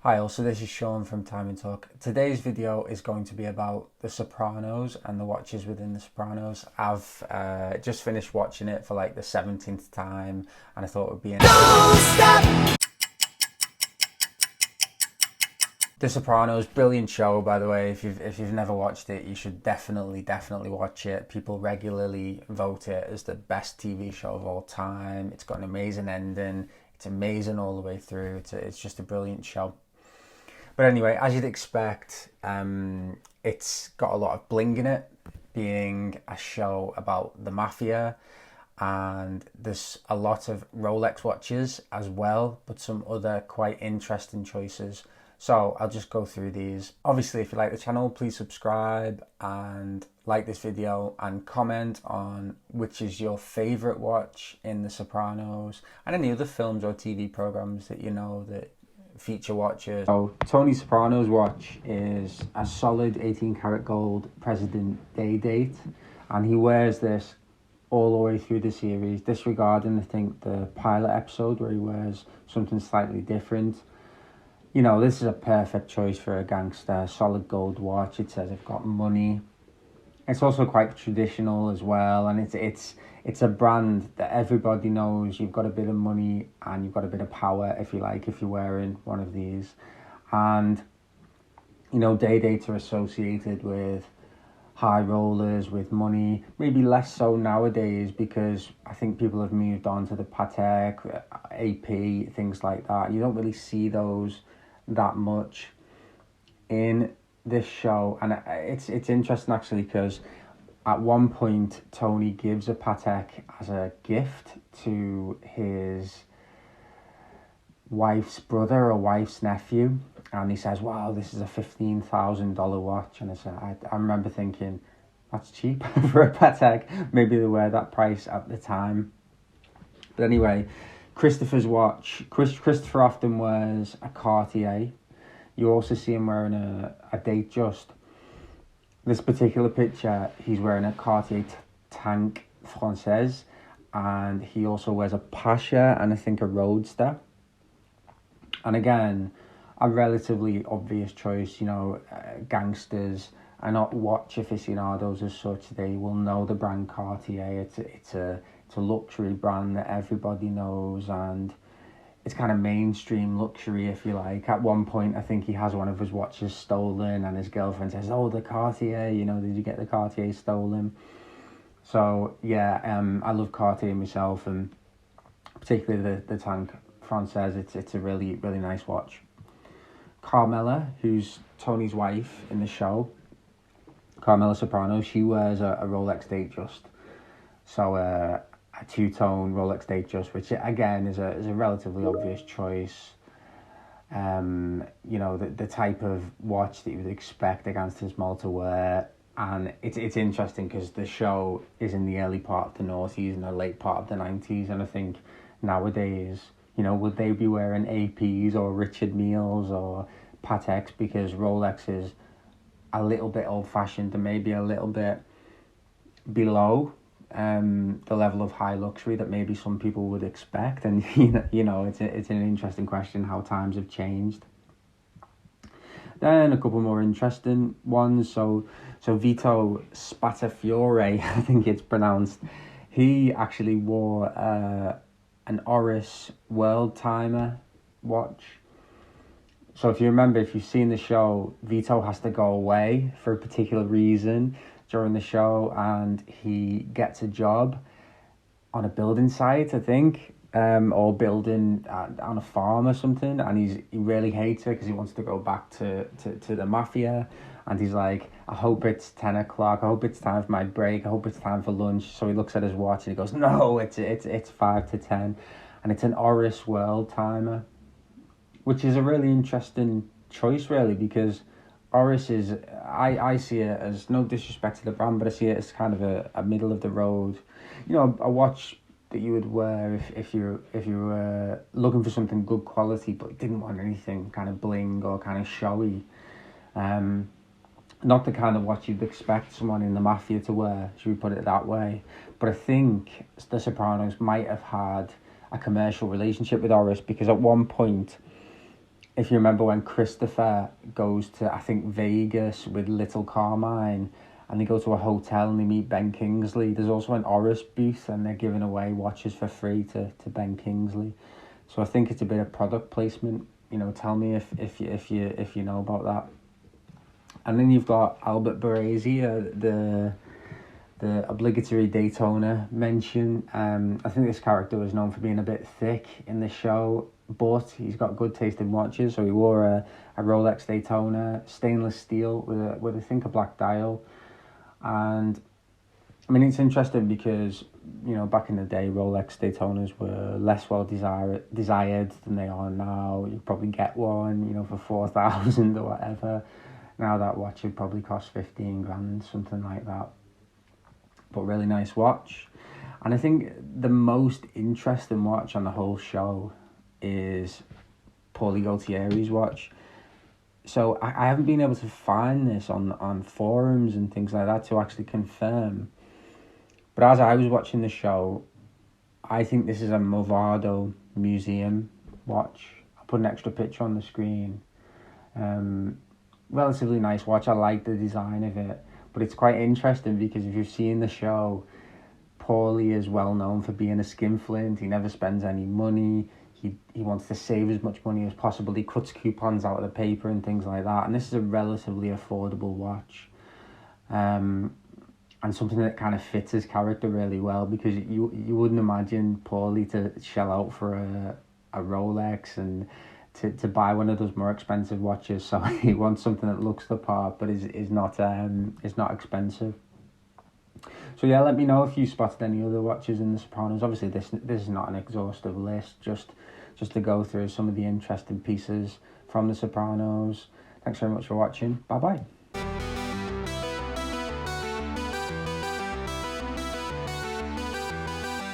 Hi, also this is Sean from Time and Talk. Today's video is going to be about The Sopranos and the watches within The Sopranos. I've just finished watching it for like the 17th time and I thought it would be The Sopranos, brilliant show by the way. If you've never watched it, you should definitely watch it. People regularly vote it as the best TV show of all time. It's got an amazing ending. It's amazing all the way through. It's just a brilliant show. But anyway, as you'd expect, it's got a lot of bling in it, being a show about the mafia, and there's a lot of Rolex watches as well, but some other quite interesting choices. So I'll just go through these. Obviously, if you like the channel, please subscribe and like this video and comment on which is your favourite watch in The Sopranos and any other films or TV programmes that you know that feature watches. So Tony Soprano's watch is a solid 18 karat gold President Day date, and he wears this all the way through the series, disregarding I think the pilot episode where he wears something slightly different. You know, this is a perfect choice for a gangster. Solid gold watch. It says I've got money. It's also quite traditional as well, and it's a brand that everybody knows. You've got a bit of money and you've got a bit of power, if you like, if you're wearing one of these. And you know, day dates are associated with high rollers, with money. Maybe less so nowadays because I think people have moved on to the Patek, AP, things like that. You don't really see those that much in this show, and it's interesting actually because at one point Tony gives a Patek as a gift to his wife's brother or wife's nephew, and he says, wow, this is a $15,000 watch. And I remember thinking, that's cheap for a Patek. Maybe they were that price at the time. But anyway, Christopher's watch, Christopher often wears a Cartier. You also see him wearing a Datejust. This particular picture, he's wearing a Cartier Tank Française, and he also wears a Pasha and I think a Roadster. And again, a relatively obvious choice. You know, gangsters are not watch aficionados as such. They will know the brand Cartier. It's a luxury brand that everybody knows, and it's kind of mainstream luxury, if you like. At one point, I think he has one of his watches stolen, and his girlfriend says, oh, the Cartier, you know, did you get the Cartier stolen? So, yeah, I love Cartier myself, and particularly the Tank Française. It's a really, really nice watch. Carmela, who's Tony's wife in the show, Carmela Soprano, she wears a Rolex Datejust. So, a two-tone Rolex Datejust, which again is a relatively obvious choice. You know, the type of watch that you would expect a gangster's mall to wear. And it's interesting because the show is in the early part of the noughties and the late part of the 90s, and I think nowadays, you know, would they be wearing APs or Richard Meals or Pateks, because Rolex is a little bit old-fashioned and maybe a little bit below the level of high luxury that maybe some people would expect. And you know, it's an interesting question how times have changed. Then a couple more interesting ones. So Vito Spatafiore, I think it's pronounced, he actually wore an Oris World Timer watch. So if you remember, if you've seen the show, Vito has to go away for a particular reason during the show, and he gets a job on a building site, I think, or building on a farm or something, and he really hates it because he wants to go back to the mafia, and he's like, I hope it's 10 o'clock, I hope it's time for my break, I hope it's time for lunch. So he looks at his watch and he goes, no, it's 5 to 10, and it's an Oris World Timer, which is a really interesting choice really, because Oris is, I see it as, no disrespect to the brand, but I see it as kind of a middle of the road, you know, a watch that you would wear if you were looking for something good quality but didn't want anything kind of bling or kind of showy. Not the kind of watch you'd expect someone in the mafia to wear, should we put it that way. But I think The Sopranos might have had a commercial relationship with Oris, because at one point if you remember when Christopher goes to, I think, Vegas with Little Carmine, and they go to a hotel and they meet Ben Kingsley. There's also an Oris booth, and they're giving away watches for free to Ben Kingsley. So I think it's a bit of product placement. You know, tell me if you know about that. And then you've got Albert Baresi, the obligatory Daytona mention. I think this character was known for being a bit thick in the show, but he's got good taste in watches. So he wore a Rolex Daytona, stainless steel with I think a black dial. And I mean, it's interesting because, you know, back in the day, Rolex Daytonas were less well desired than they are now. You probably get one, you know, for 4,000 or whatever. Now that watch would probably cost 15 grand, something like that. But really nice watch. And I think the most interesting watch on the whole show is Paulie Gaultieri's watch. So I haven't been able to find this on forums and things like that to actually confirm. But as I was watching the show, I think this is a Movado museum watch. I'll put an extra picture on the screen. Relatively nice watch. I like the design of it. But it's quite interesting because if you've seen the show, Paulie is well known for being a skinflint. He never spends any money. He wants to save as much money as possible. He cuts coupons out of the paper and things like that. And this is a relatively affordable watch. And something that kind of fits his character really well, because you wouldn't imagine Paulie to shell out for a Rolex and to buy one of those more expensive watches. So he wants something that looks the part but is not expensive. So yeah, let me know if you spotted any other watches in The Sopranos. Obviously, this is not an exhaustive list, just to go through some of the interesting pieces from The Sopranos. Thanks very much for watching. Bye bye.